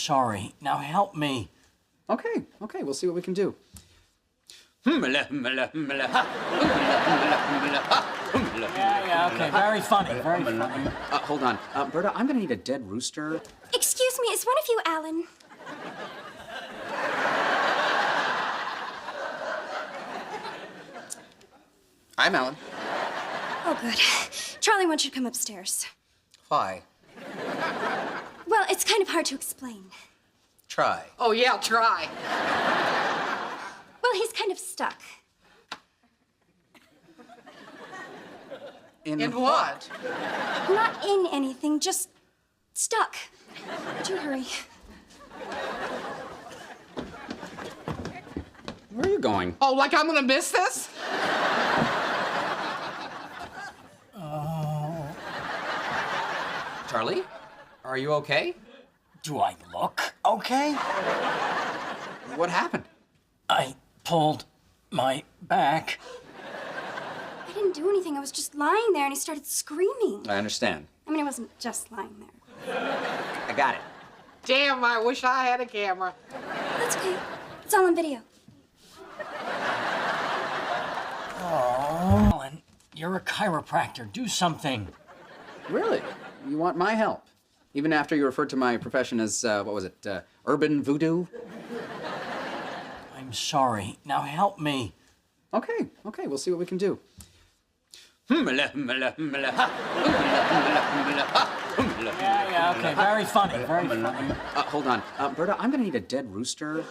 sorry. Now help me. Okay, we'll see what we can do. Yeah, okay. Very funny, very funny. Hold on. Berta, I'm gonna need a dead rooster. Excuse me, is one of you Alan? I'm Alan. Oh, good. Charlie wants you to come upstairs. Why? Well, it's kind of hard to explain. Try. Oh, yeah, I'll try. Well, he's kind of stuck. In what? Not in anything, just stuck. Would you hurry? Where are you going? Oh, like I'm gonna miss this? Charlie? Are you okay? Do I look okay? What happened? I pulled my back. I didn't do anything. I was just lying there and he started screaming. I understand. I mean, I wasn't just lying there. I got it. Damn, I wish I had a camera. That's okay. It's all on video. Oh, Alan, you're a chiropractor. Do something. Really? You want my help? Even after you referred to my profession as, urban voodoo? I'm sorry. Now help me. Okay, we'll see what we can do. Yeah, okay. Very funny, very funny. Hold on. Berta, I'm gonna need a dead rooster.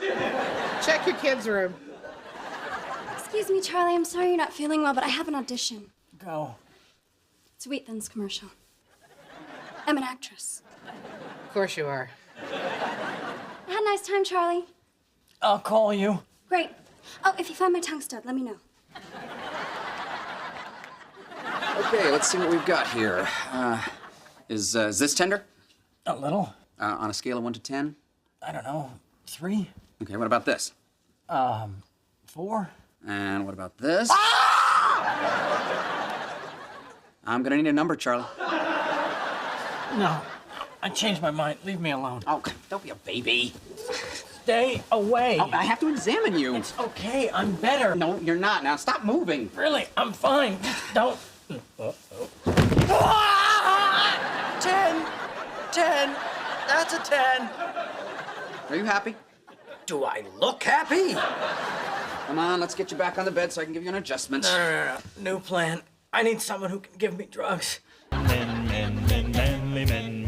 Check your kids' room. Excuse me, Charlie. I'm sorry you're not feeling well, but I have an audition. Go. It's a Wheatlands commercial. I'm an actress. Of course you are. I had a nice time, Charlie. I'll call you. Great. Oh, if you find my tongue stud, let me know. Okay, let's see what we've got here. Is this tender? A little. On a scale of 1 to 10? I don't know. 3? Okay, what about this? 4? And what about this? I'm gonna need a number, Charlie. No. I changed my mind. Leave me alone. Oh, don't be a baby. Stay away. Oh, I have to examine you. It's okay. I'm better. No, you're not. Now stop moving. Really, I'm fine. Just don't. 10. 10. That's a 10. Are you happy? Do I look happy? Come on, let's get you back on the bed so I can give you an adjustment. No. New plan. I need someone who can give me drugs. Men, manly men.